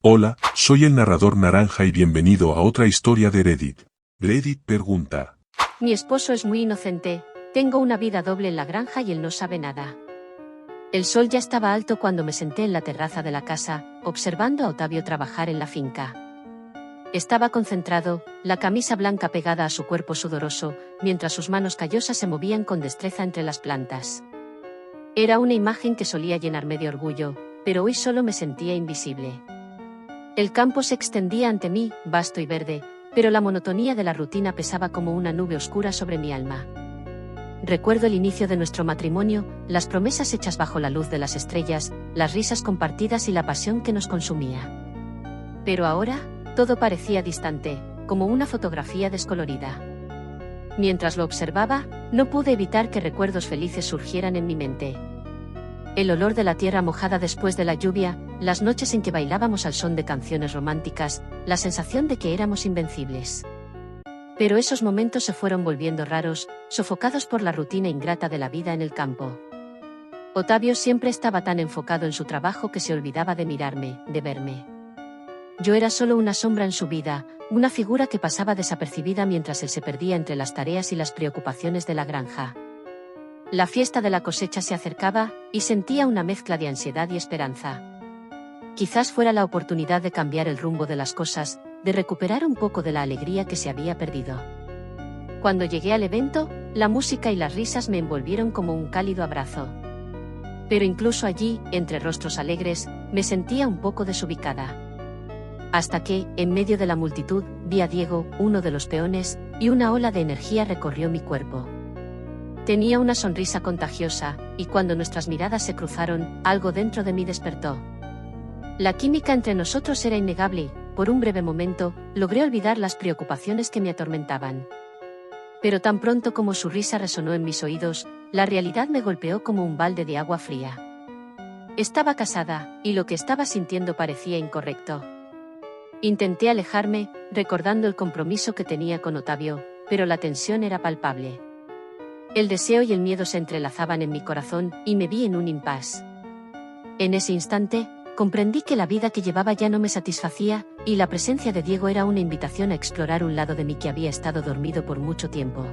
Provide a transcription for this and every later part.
Hola, soy el narrador naranja y bienvenido a otra historia de Reddit. Reddit pregunta. Mi esposo es muy inocente, tengo una vida doble en la granja y él no sabe nada. El sol ya estaba alto cuando me senté en la terraza de la casa, observando a Otavio trabajar en la finca. Estaba concentrado, la camisa blanca pegada a su cuerpo sudoroso, mientras sus manos callosas se movían con destreza entre las plantas. Era una imagen que solía llenarme de orgullo, pero hoy solo me sentía invisible. El campo se extendía ante mí, vasto y verde, pero la monotonía de la rutina pesaba como una nube oscura sobre mi alma. Recuerdo el inicio de nuestro matrimonio, las promesas hechas bajo la luz de las estrellas, las risas compartidas y la pasión que nos consumía. Pero ahora, todo parecía distante, como una fotografía descolorida. Mientras lo observaba, no pude evitar que recuerdos felices surgieran en mi mente. El olor de la tierra mojada después de la lluvia, las noches en que bailábamos al son de canciones románticas, la sensación de que éramos invencibles. Pero esos momentos se fueron volviendo raros, sofocados por la rutina ingrata de la vida en el campo. Otavio siempre estaba tan enfocado en su trabajo que se olvidaba de mirarme, de verme. Yo era solo una sombra en su vida, una figura que pasaba desapercibida mientras él se perdía entre las tareas y las preocupaciones de la granja. La fiesta de la cosecha se acercaba, y sentía una mezcla de ansiedad y esperanza. Quizás fuera la oportunidad de cambiar el rumbo de las cosas, de recuperar un poco de la alegría que se había perdido. Cuando llegué al evento, la música y las risas me envolvieron como un cálido abrazo. Pero incluso allí, entre rostros alegres, me sentía un poco desubicada. Hasta que, en medio de la multitud, vi a Diego, uno de los peones, y una ola de energía recorrió mi cuerpo. Tenía una sonrisa contagiosa, y cuando nuestras miradas se cruzaron, algo dentro de mí despertó. La química entre nosotros era innegable y, por un breve momento, logré olvidar las preocupaciones que me atormentaban. Pero tan pronto como su risa resonó en mis oídos, la realidad me golpeó como un balde de agua fría. Estaba casada, y lo que estaba sintiendo parecía incorrecto. Intenté alejarme, recordando el compromiso que tenía con Otavio, pero la tensión era palpable. El deseo y el miedo se entrelazaban en mi corazón, y me vi en un impasse. En ese instante, comprendí que la vida que llevaba ya no me satisfacía, y la presencia de Diego era una invitación a explorar un lado de mí que había estado dormido por mucho tiempo.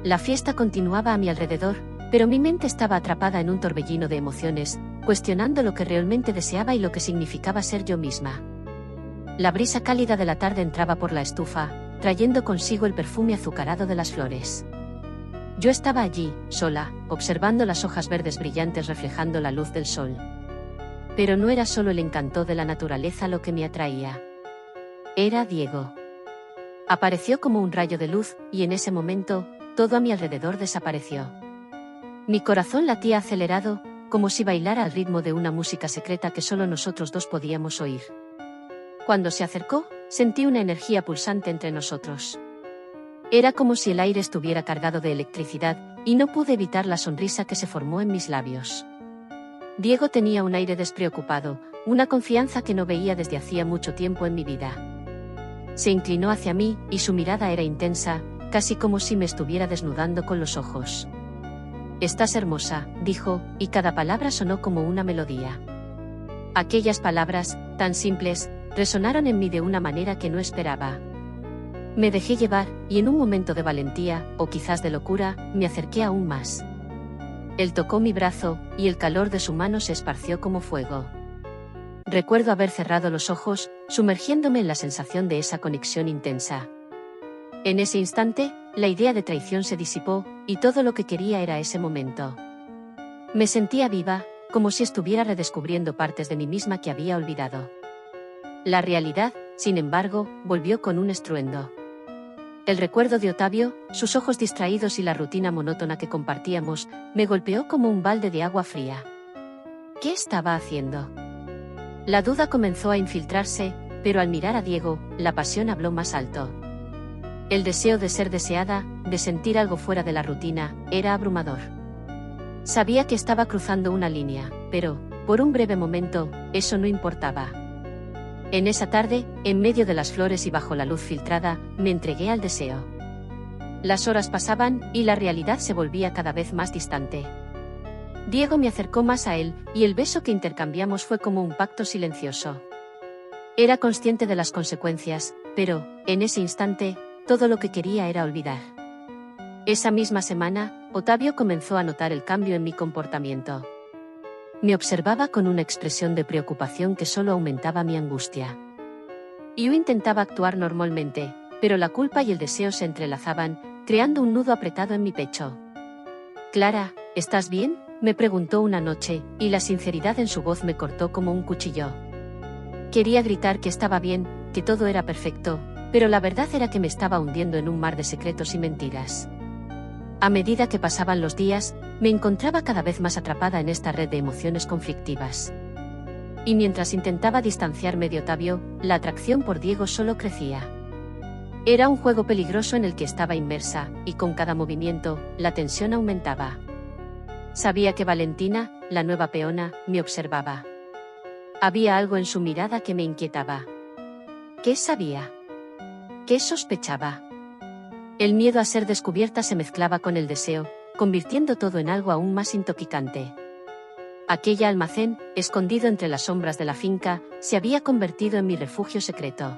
La fiesta continuaba a mi alrededor, pero mi mente estaba atrapada en un torbellino de emociones, cuestionando lo que realmente deseaba y lo que significaba ser yo misma. La brisa cálida de la tarde entraba por la estufa, trayendo consigo el perfume azucarado de las flores. Yo estaba allí, sola, observando las hojas verdes brillantes reflejando la luz del sol. Pero no era solo el encanto de la naturaleza lo que me atraía. Era Diego. Apareció como un rayo de luz, y en ese momento, todo a mi alrededor desapareció. Mi corazón latía acelerado, como si bailara al ritmo de una música secreta que solo nosotros dos podíamos oír. Cuando se acercó, sentí una energía pulsante entre nosotros. Era como si el aire estuviera cargado de electricidad, y no pude evitar la sonrisa que se formó en mis labios. Diego tenía un aire despreocupado, una confianza que no veía desde hacía mucho tiempo en mi vida. Se inclinó hacia mí, y su mirada era intensa, casi como si me estuviera desnudando con los ojos. «Estás hermosa», dijo, y cada palabra sonó como una melodía. Aquellas palabras, tan simples, resonaron en mí de una manera que no esperaba. Me dejé llevar, y en un momento de valentía, o quizás de locura, me acerqué aún más. Él tocó mi brazo, y el calor de su mano se esparció como fuego. Recuerdo haber cerrado los ojos, sumergiéndome en la sensación de esa conexión intensa. En ese instante, la idea de traición se disipó, y todo lo que quería era ese momento. Me sentía viva, como si estuviera redescubriendo partes de mí misma que había olvidado. La realidad, sin embargo, volvió con un estruendo. El recuerdo de Otavio, sus ojos distraídos y la rutina monótona que compartíamos, me golpeó como un balde de agua fría. ¿Qué estaba haciendo? La duda comenzó a infiltrarse, pero al mirar a Diego, la pasión habló más alto. El deseo de ser deseada, de sentir algo fuera de la rutina, era abrumador. Sabía que estaba cruzando una línea, pero, por un breve momento, eso no importaba. En esa tarde, en medio de las flores y bajo la luz filtrada, me entregué al deseo. Las horas pasaban, y la realidad se volvía cada vez más distante. Diego me acercó más a él, y el beso que intercambiamos fue como un pacto silencioso. Era consciente de las consecuencias, pero, en ese instante, todo lo que quería era olvidar. Esa misma semana, Ottavio comenzó a notar el cambio en mi comportamiento. Me observaba con una expresión de preocupación que solo aumentaba mi angustia. Yo intentaba actuar normalmente, pero la culpa y el deseo se entrelazaban, creando un nudo apretado en mi pecho. «Clara, ¿estás bien?», me preguntó una noche, y la sinceridad en su voz me cortó como un cuchillo. Quería gritar que estaba bien, que todo era perfecto, pero la verdad era que me estaba hundiendo en un mar de secretos y mentiras. A medida que pasaban los días, me encontraba cada vez más atrapada en esta red de emociones conflictivas. Y mientras intentaba distanciarme de Ottavio, la atracción por Diego solo crecía. Era un juego peligroso en el que estaba inmersa, y con cada movimiento, la tensión aumentaba. Sabía que Valentina, la nueva peona, me observaba. Había algo en su mirada que me inquietaba. ¿Qué sabía? ¿Qué sospechaba? El miedo a ser descubierta se mezclaba con el deseo, convirtiendo todo en algo aún más intoxicante. Aquel almacén, escondido entre las sombras de la finca, se había convertido en mi refugio secreto.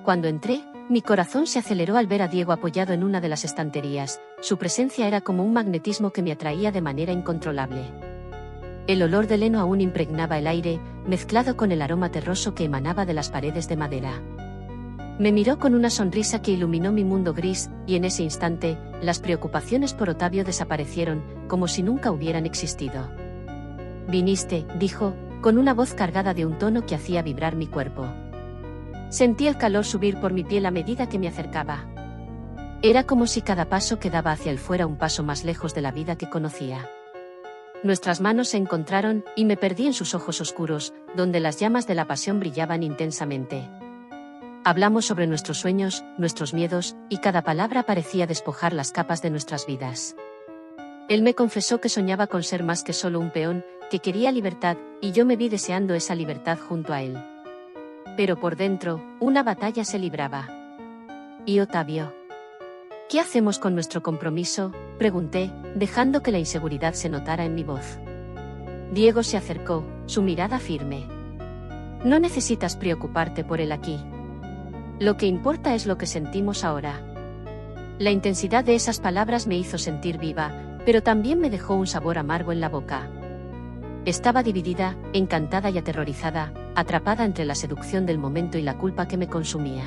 Cuando entré, mi corazón se aceleró al ver a Diego apoyado en una de las estanterías. Su presencia era como un magnetismo que me atraía de manera incontrolable. El olor del heno aún impregnaba el aire, mezclado con el aroma terroso que emanaba de las paredes de madera. Me miró con una sonrisa que iluminó mi mundo gris, y en ese instante, las preocupaciones por Ottavio desaparecieron, como si nunca hubieran existido. «Viniste», dijo, con una voz cargada de un tono que hacía vibrar mi cuerpo. Sentí el calor subir por mi piel a medida que me acercaba. Era como si cada paso que daba hacia él fuera un paso más lejos de la vida que conocía. Nuestras manos se encontraron, y me perdí en sus ojos oscuros, donde las llamas de la pasión brillaban intensamente. Hablamos sobre nuestros sueños, nuestros miedos, y cada palabra parecía despojar las capas de nuestras vidas. Él me confesó que soñaba con ser más que solo un peón, que quería libertad, y yo me vi deseando esa libertad junto a él. Pero por dentro, una batalla se libraba. ¿Y Ottavio? «¿Qué hacemos con nuestro compromiso?», pregunté, dejando que la inseguridad se notara en mi voz. Diego se acercó, su mirada firme. «No necesitas preocuparte por él aquí. Lo que importa es lo que sentimos ahora». La intensidad de esas palabras me hizo sentir viva, pero también me dejó un sabor amargo en la boca. Estaba dividida, encantada y aterrorizada, atrapada entre la seducción del momento y la culpa que me consumía.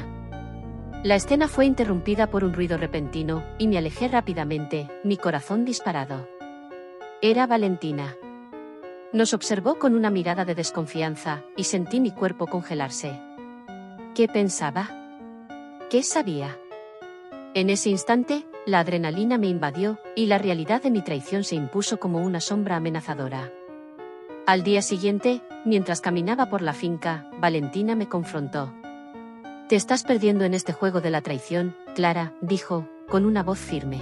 La escena fue interrumpida por un ruido repentino, y me alejé rápidamente, mi corazón disparado. Era Valentina. Nos observó con una mirada de desconfianza, y sentí mi cuerpo congelarse. ¿Qué pensaba? ¿Qué sabía? En ese instante, la adrenalina me invadió, y la realidad de mi traición se impuso como una sombra amenazadora. Al día siguiente, mientras caminaba por la finca, Valentina me confrontó. «Te estás perdiendo en este juego de la traición, Clara», dijo, con una voz firme.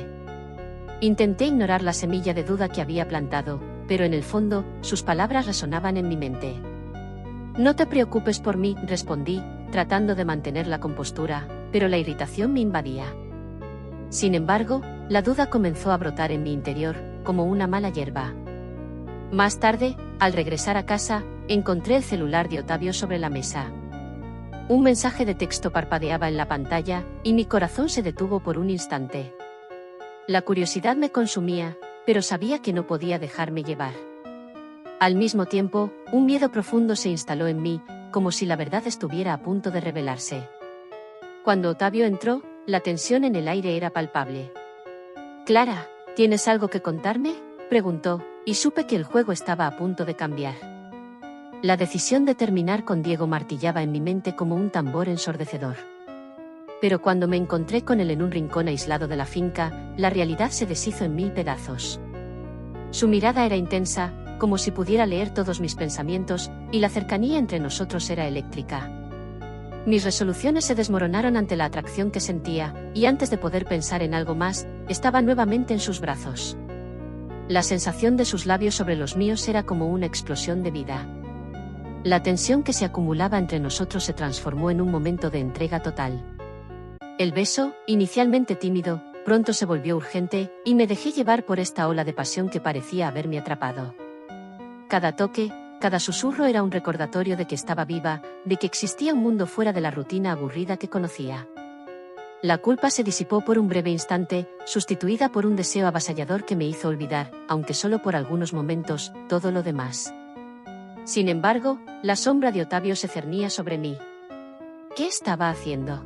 Intenté ignorar la semilla de duda que había plantado, pero en el fondo, sus palabras resonaban en mi mente. «No te preocupes por mí», respondí, tratando de mantener la compostura, pero la irritación me invadía. Sin embargo, la duda comenzó a brotar en mi interior, como una mala hierba. Más tarde, al regresar a casa, encontré el celular de Ottavio sobre la mesa. Un mensaje de texto parpadeaba en la pantalla, y mi corazón se detuvo por un instante. La curiosidad me consumía, pero sabía que no podía dejarme llevar. Al mismo tiempo, un miedo profundo se instaló en mí, como si la verdad estuviera a punto de revelarse. Cuando Ottavio entró, la tensión en el aire era palpable. «Clara, ¿tienes algo que contarme?», preguntó, y supe que el juego estaba a punto de cambiar. La decisión de terminar con Diego martillaba en mi mente como un tambor ensordecedor. Pero cuando me encontré con él en un rincón aislado de la finca, la realidad se deshizo en 1000 pedazos. Su mirada era intensa, como si pudiera leer todos mis pensamientos, y la cercanía entre nosotros era eléctrica. Mis resoluciones se desmoronaron ante la atracción que sentía, y antes de poder pensar en algo más, estaba nuevamente en sus brazos. La sensación de sus labios sobre los míos era como una explosión de vida. La tensión que se acumulaba entre nosotros se transformó en un momento de entrega total. El beso, inicialmente tímido, pronto se volvió urgente, y me dejé llevar por esta ola de pasión que parecía haberme atrapado. Cada toque, Cada susurro era un recordatorio de que estaba viva, de que existía un mundo fuera de la rutina aburrida que conocía. La culpa se disipó por un breve instante, sustituida por un deseo avasallador que me hizo olvidar, aunque solo por algunos momentos, todo lo demás. Sin embargo, la sombra de Ottavio se cernía sobre mí. ¿Qué estaba haciendo?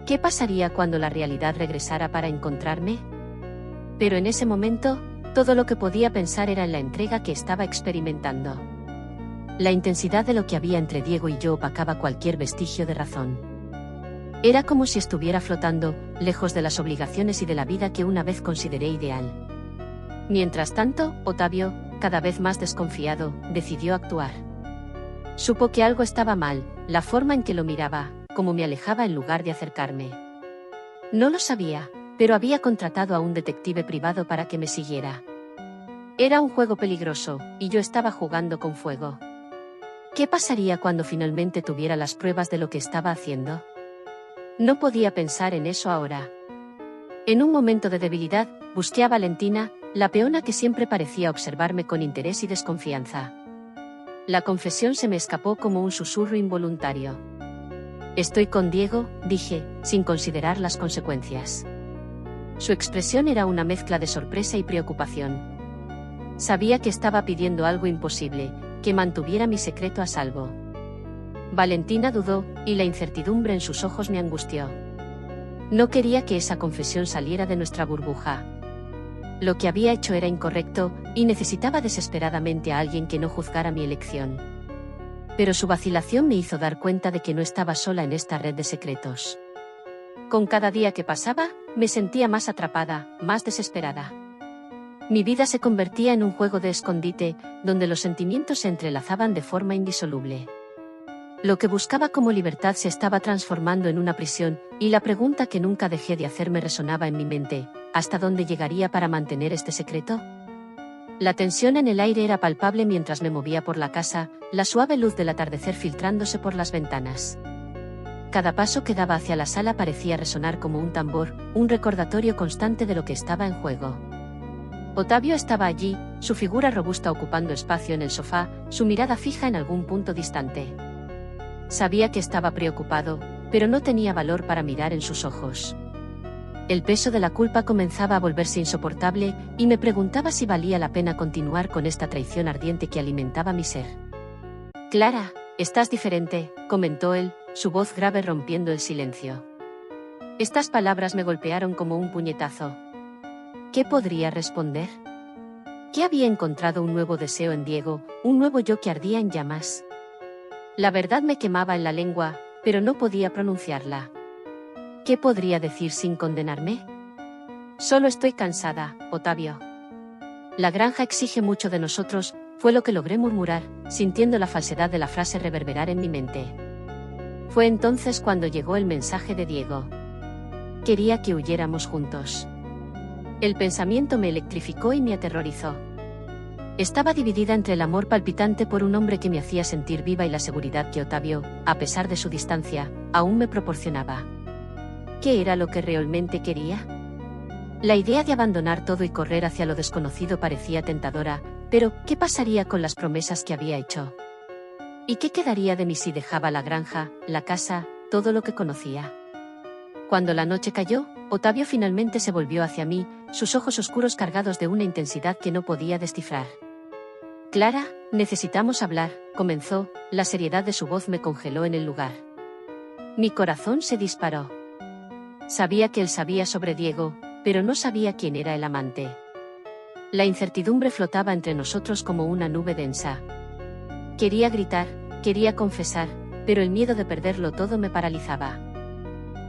¿Qué pasaría cuando la realidad regresara para encontrarme? Pero en ese momento, todo lo que podía pensar era en la entrega que estaba experimentando. La intensidad de lo que había entre Diego y yo opacaba cualquier vestigio de razón. Era como si estuviera flotando, lejos de las obligaciones y de la vida que una vez consideré ideal. Mientras tanto, Ottavio, cada vez más desconfiado, decidió actuar. Supo que algo estaba mal, la forma en que lo miraba, cómo me alejaba en lugar de acercarme. No lo sabía, pero había contratado a un detective privado para que me siguiera. Era un juego peligroso, y yo estaba jugando con fuego. ¿Qué pasaría cuando finalmente tuviera las pruebas de lo que estaba haciendo? No podía pensar en eso ahora. En un momento de debilidad, busqué a Valentina, la peona que siempre parecía observarme con interés y desconfianza. La confesión se me escapó como un susurro involuntario. «Estoy con Diego», dije, sin considerar las consecuencias. Su expresión era una mezcla de sorpresa y preocupación. Sabía que estaba pidiendo algo imposible, que mantuviera mi secreto a salvo. Valentina dudó, y la incertidumbre en sus ojos me angustió. No quería que esa confesión saliera de nuestra burbuja. Lo que había hecho era incorrecto, y necesitaba desesperadamente a alguien que no juzgara mi elección. Pero su vacilación me hizo dar cuenta de que no estaba sola en esta red de secretos. Con cada día que pasaba, me sentía más atrapada, más desesperada. Mi vida se convertía en un juego de escondite, donde los sentimientos se entrelazaban de forma indisoluble. Lo que buscaba como libertad se estaba transformando en una prisión, y la pregunta que nunca dejé de hacerme resonaba en mi mente: ¿hasta dónde llegaría para mantener este secreto? La tensión en el aire era palpable mientras me movía por la casa, la suave luz del atardecer filtrándose por las ventanas. Cada paso que daba hacia la sala parecía resonar como un tambor, un recordatorio constante de lo que estaba en juego. Ottavio estaba allí, su figura robusta ocupando espacio en el sofá, su mirada fija en algún punto distante. Sabía que estaba preocupado, pero no tenía valor para mirar en sus ojos. El peso de la culpa comenzaba a volverse insoportable, y me preguntaba si valía la pena continuar con esta traición ardiente que alimentaba mi ser. «Clara, estás diferente», comentó él, su voz grave rompiendo el silencio. Estas palabras me golpearon como un puñetazo. ¿Qué podría responder? ¿Qué había encontrado un nuevo deseo en Diego, un nuevo yo que ardía en llamas? La verdad me quemaba en la lengua, pero no podía pronunciarla. ¿Qué podría decir sin condenarme? Solo estoy cansada, Ottavio. La granja exige mucho de nosotros, fue lo que logré murmurar, sintiendo la falsedad de la frase reverberar en mi mente. Fue entonces cuando llegó el mensaje de Diego. Quería que huyéramos juntos. El pensamiento me electrificó y me aterrorizó. Estaba dividida entre el amor palpitante por un hombre que me hacía sentir viva y la seguridad que Ottavio, a pesar de su distancia, aún me proporcionaba. ¿Qué era lo que realmente quería? La idea de abandonar todo y correr hacia lo desconocido parecía tentadora, pero ¿qué pasaría con las promesas que había hecho? ¿Y qué quedaría de mí si dejaba la granja, la casa, todo lo que conocía? Cuando la noche cayó, Ottavio finalmente se volvió hacia mí, sus ojos oscuros cargados de una intensidad que no podía descifrar. «Clara, necesitamos hablar», comenzó, la seriedad de su voz me congeló en el lugar. Mi corazón se disparó. Sabía que él sabía sobre Diego, pero no sabía quién era el amante. La incertidumbre flotaba entre nosotros como una nube densa. Quería gritar, quería confesar, pero el miedo de perderlo todo me paralizaba.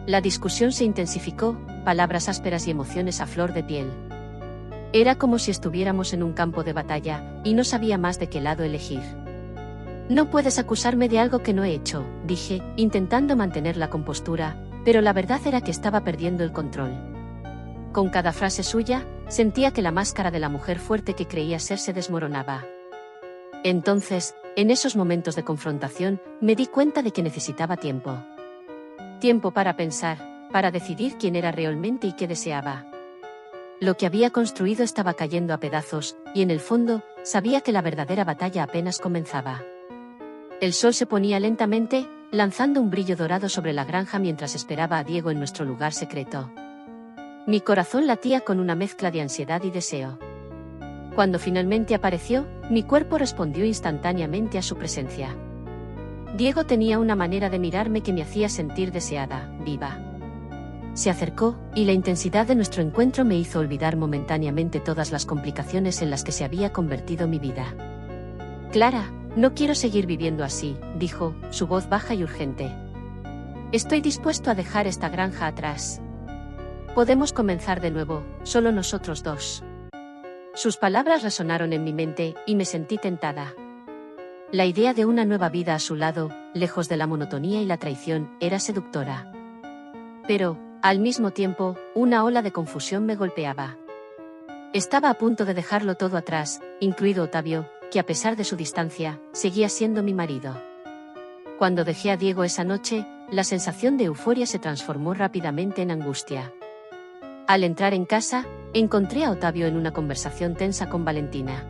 La discusión se intensificó, palabras ásperas y emociones a flor de piel. Era como si estuviéramos en un campo de batalla, y no sabía más de qué lado elegir. «No puedes acusarme de algo que no he hecho», dije, intentando mantener la compostura, pero la verdad era que estaba perdiendo el control. Con cada frase suya, sentía que la máscara de la mujer fuerte que creía ser se desmoronaba. Entonces, en esos momentos de confrontación, me di cuenta de que necesitaba tiempo. Tiempo para pensar, para decidir quién era realmente y qué deseaba. Lo que había construido estaba cayendo a pedazos, y en el fondo, sabía que la verdadera batalla apenas comenzaba. El sol se ponía lentamente, lanzando un brillo dorado sobre la granja mientras esperaba a Diego en nuestro lugar secreto. Mi corazón latía con una mezcla de ansiedad y deseo. Cuando finalmente apareció, mi cuerpo respondió instantáneamente a su presencia. Diego tenía una manera de mirarme que me hacía sentir deseada, viva. Se acercó, y la intensidad de nuestro encuentro me hizo olvidar momentáneamente todas las complicaciones en las que se había convertido mi vida. Clara, no quiero seguir viviendo así, dijo, su voz baja y urgente. Estoy dispuesto a dejar esta granja atrás. Podemos comenzar de nuevo, solo nosotros dos. Sus palabras resonaron en mi mente, y me sentí tentada. La idea de una nueva vida a su lado, lejos de la monotonía y la traición, era seductora. Pero, al mismo tiempo, una ola de confusión me golpeaba. Estaba a punto de dejarlo todo atrás, incluido Otavio, que a pesar de su distancia, seguía siendo mi marido. Cuando dejé a Diego esa noche, la sensación de euforia se transformó rápidamente en angustia. Al entrar en casa, encontré a Otavio en una conversación tensa con Valentina.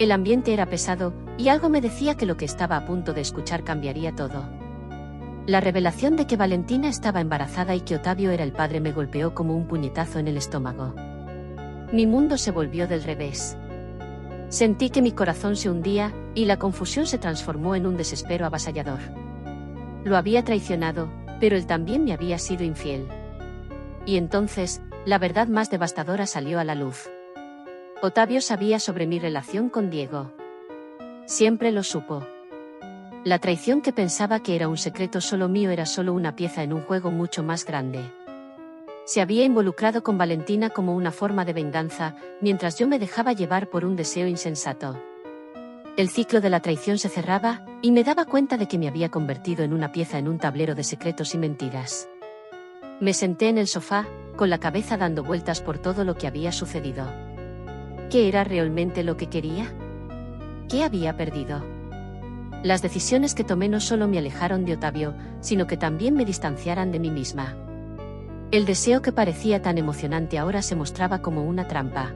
El ambiente era pesado, y algo me decía que lo que estaba a punto de escuchar cambiaría todo. La revelación de que Valentina estaba embarazada y que Otavio era el padre me golpeó como un puñetazo en el estómago. Mi mundo se volvió del revés. Sentí que mi corazón se hundía, y la confusión se transformó en un desespero avasallador. Lo había traicionado, pero él también me había sido infiel. Y entonces, la verdad más devastadora salió a la luz. Otavio sabía sobre mi relación con Diego. Siempre lo supo. La traición que pensaba que era un secreto solo mío era solo una pieza en un juego mucho más grande. Se había involucrado con Valentina como una forma de venganza, mientras yo me dejaba llevar por un deseo insensato. El ciclo de la traición se cerraba, y me daba cuenta de que me había convertido en una pieza en un tablero de secretos y mentiras. Me senté en el sofá, con la cabeza dando vueltas por todo lo que había sucedido. ¿Qué era realmente lo que quería? ¿Qué había perdido? Las decisiones que tomé no solo me alejaron de Otavio, sino que también me distanciaran de mí misma. El deseo que parecía tan emocionante ahora se mostraba como una trampa.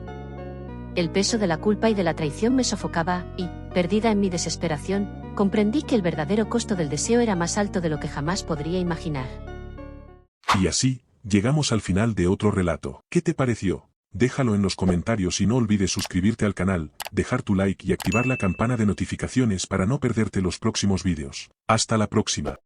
El peso de la culpa y de la traición me sofocaba, y, perdida en mi desesperación, comprendí que el verdadero costo del deseo era más alto de lo que jamás podría imaginar. Y así, llegamos al final de otro relato. ¿Qué te pareció? Déjalo en los comentarios y no olvides suscribirte al canal, dejar tu like y activar la campana de notificaciones para no perderte los próximos vídeos. Hasta la próxima.